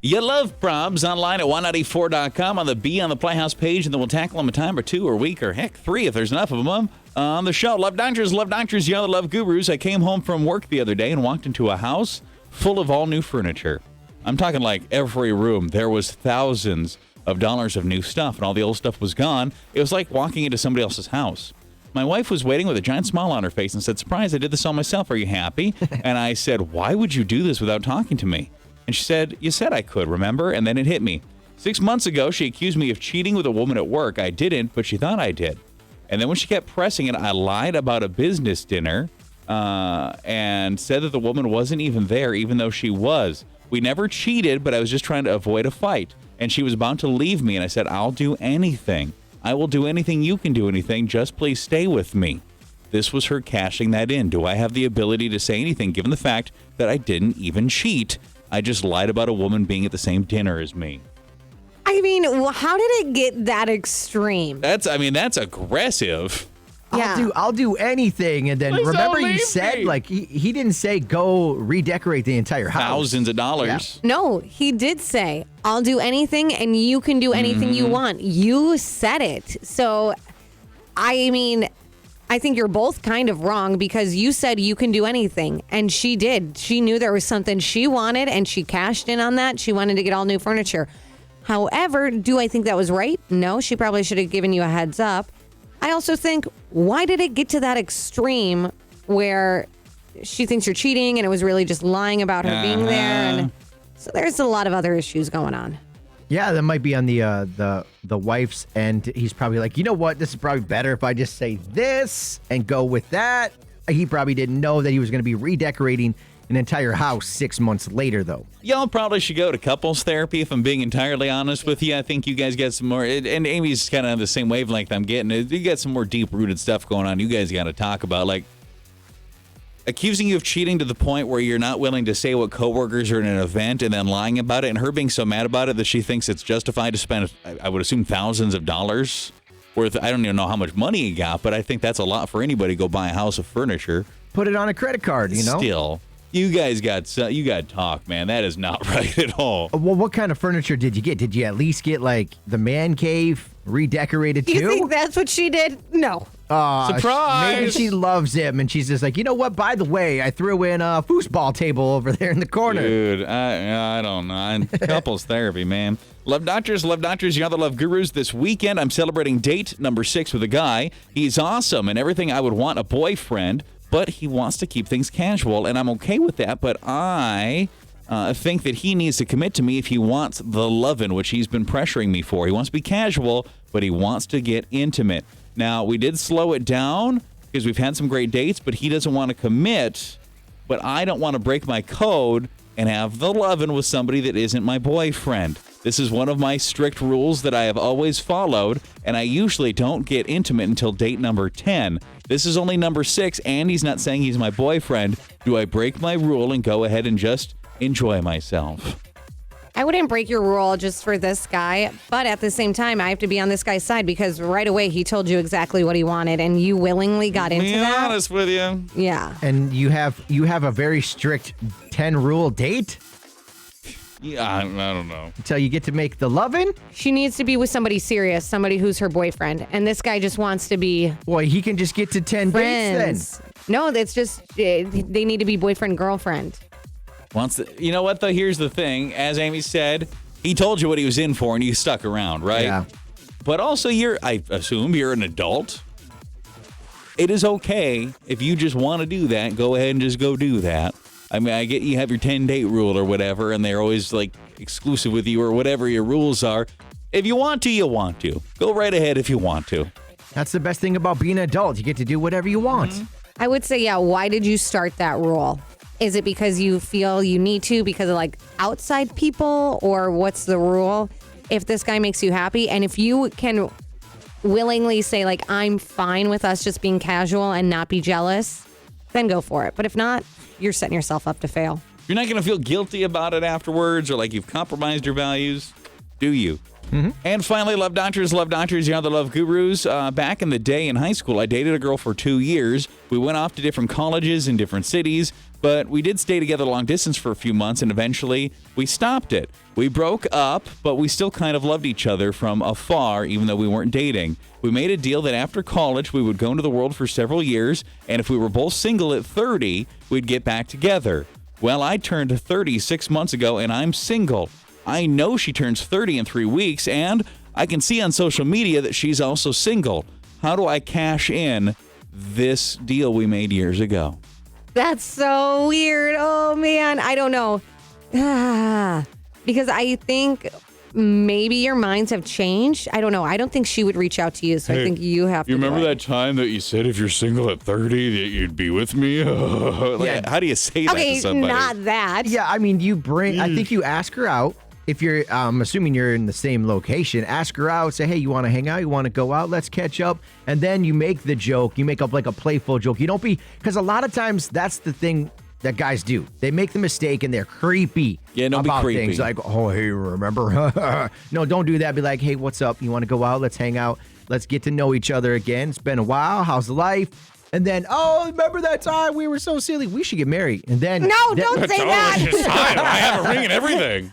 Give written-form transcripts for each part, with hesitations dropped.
You love probs online at 194.com on the Be on the Playhouse page, and then we'll tackle them a time or two or a week or heck 3 if there's enough of them on the show. Love doctors, you're the love gurus. I came home from work the other day and walked into a house full of all new furniture. I'm talking like every room. There was thousands of dollars of new stuff, and all the old stuff was gone. It was like walking into somebody else's house. My wife was waiting with a giant smile on her face and said, "Surprise, I did this all myself. Are you happy?" And I said, "Why would you do this without talking to me?" And she said, "You said I could, remember?" And then it hit me. 6 months ago, she accused me of cheating with a woman at work. I didn't, but she thought I did. And then when she kept pressing it, I lied about a business dinner and said that the woman wasn't even there, even though she was. We never cheated, but I was just trying to avoid a fight. And she was about to leave me, and I said, "I'll do anything. I will do anything. You can do anything. Just please stay with me." This was her cashing that in. Do I have the ability to say anything, given the fact that I didn't even cheat? I just lied about a woman being at the same dinner as me. I mean, how did it get that extreme? That's aggressive. Yeah. I'll do anything. And then Please remember don't he leave said, me. like, he didn't say go redecorate the entire house. Thousands of dollars. Yeah. No, he did say, "I'll do anything and you can do anything you want." You said it. So, I mean, I think you're both kind of wrong because you said you can do anything, and she did. She knew there was something she wanted, and she cashed in on that. She wanted to get all new furniture. However, do I think that was right? No, she probably should have given you a heads up. I also think, why did it get to that extreme where she thinks you're cheating and it was really just lying about her being there? And so there's a lot of other issues going on. Yeah, that might be on the wife's end. He's probably like, you know what? This is probably better if I just say this and go with that. He probably didn't know that he was going to be redecorating an entire house 6 months later, though. Y'all probably should go to couples therapy, if I'm being entirely honest with you. I think you guys got some more, and Amy's kind of on the same wavelength I'm getting. You got some more deep-rooted stuff going on you guys got to talk about, like accusing you of cheating to the point where you're not willing to say what coworkers are in an event and then lying about it, and her being so mad about it that she thinks it's justified to spend, I would assume, thousands of dollars worth. I don't even know how much money he got, but I think that's a lot for anybody to go buy a house of furniture. Put it on a credit card, you know? Still. You guys got talk, man. That is not right at all. Well, what kind of furniture did you get? Did you at least get, like, the man cave redecorated, too? Do you think that's what she did? No. Surprise! Maybe she loves him, and she's just like, you know what? By the way, I threw in a foosball table over there in the corner. Dude, I don't know. Couples therapy, man. Love doctors, you're the love gurus. This weekend, I'm celebrating date number 6 with a guy. He's awesome and everything I would want a boyfriend, but he wants to keep things casual, and I'm okay with that, but I think that he needs to commit to me if he wants the lovin', which he's been pressuring me for. He wants to be casual, but he wants to get intimate. Now, we did slow it down because we've had some great dates, but he doesn't want to commit, but I don't want to break my code and have the lovin' with somebody that isn't my boyfriend. This is one of my strict rules that I have always followed, and I usually don't get intimate until date number 10. This is only number 6, and he's not saying he's my boyfriend. Do I break my rule and go ahead and just enjoy myself? I wouldn't break your rule just for this guy, but at the same time, I have to be on this guy's side because right away he told you exactly what he wanted, and you willingly got into Be that. honest with you. Yeah. And you have a very strict 10-rule date? Yeah, I don't know. Until you get to make the lovin'? She needs to be with somebody serious, somebody who's her boyfriend, and this guy just wants to be Boy, he can just get to 10 friends. dates then. No, that's just, they need to be boyfriend-girlfriend. You know what, though? Here's the thing. As Amy said, he told you what he was in for, and you stuck around, right? Yeah. But also, I assume you're an adult. It is okay if you just want to do that. Go ahead and just go do that. I mean, I get you have your 10-date rule or whatever, and they're always, like, exclusive with you or whatever your rules are. If you want to, you want to. Go right ahead if you want to. That's the best thing about being an adult. You get to do whatever you want. Mm-hmm. I would say, yeah, why did you start that rule? Is it because you feel you need to because of, like, outside people, or what's the rule? If this guy makes you happy, and if you can willingly say, like, I'm fine with us just being casual and not be jealous, then go for it. But if not, you're setting yourself up to fail. You're not going to feel guilty about it afterwards or like you've compromised your values, do you? Mm-hmm. And finally, love doctors, you're the love gurus. Back in the day in high school, I dated a girl for 2 years. We went off to different colleges in different cities. But we did stay together long distance for a few months, and eventually we stopped it. We broke up, but we still kind of loved each other from afar, even though we weren't dating. We made a deal that after college, we would go into the world for several years, and if we were both single at 30, we'd get back together. Well, I turned 30 6 months ago, and I'm single. I know she turns 30 in 3 weeks, and I can see on social media that she's also single. How do I cash in this deal we made years ago? That's so weird. Oh, man. I don't know. Because I think maybe your minds have changed. I don't know. I don't think she would reach out to you, so I think you have to. You remember do it. that time that you said if you're single at 30 that you'd be with me? Like, how do you say that Okay, to somebody? not that. Yeah, I mean, I think you ask her out. If you're, I'm assuming you're in the same location, ask her out, say, hey, you want to hang out? You want to go out? Let's catch up. And then you make the joke. You make up like a playful joke. You don't because a lot of times that's the thing that guys do. They make the mistake and they're creepy. Yeah, don't be about creepy. things like, oh, hey, remember? No, don't do that. Be like, hey, what's up? You want to go out? Let's hang out. Let's get to know each other again. It's been a while. How's life? And then, oh, remember that time we were so silly? We should get married. And then, No, don't say that. I have a ring and everything.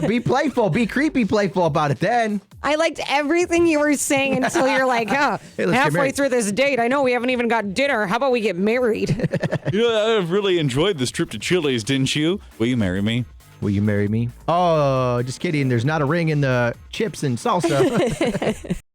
Be playful, be creepy, playful about it. Then I liked everything you were saying until you're like, Hey, let's get halfway married. through this date, I know we haven't even got dinner. How about we get married? You know, I really enjoyed this trip to Chili's, didn't you? Will you marry me? will you marry me? Oh, just kidding. There's not a ring in the chips and salsa.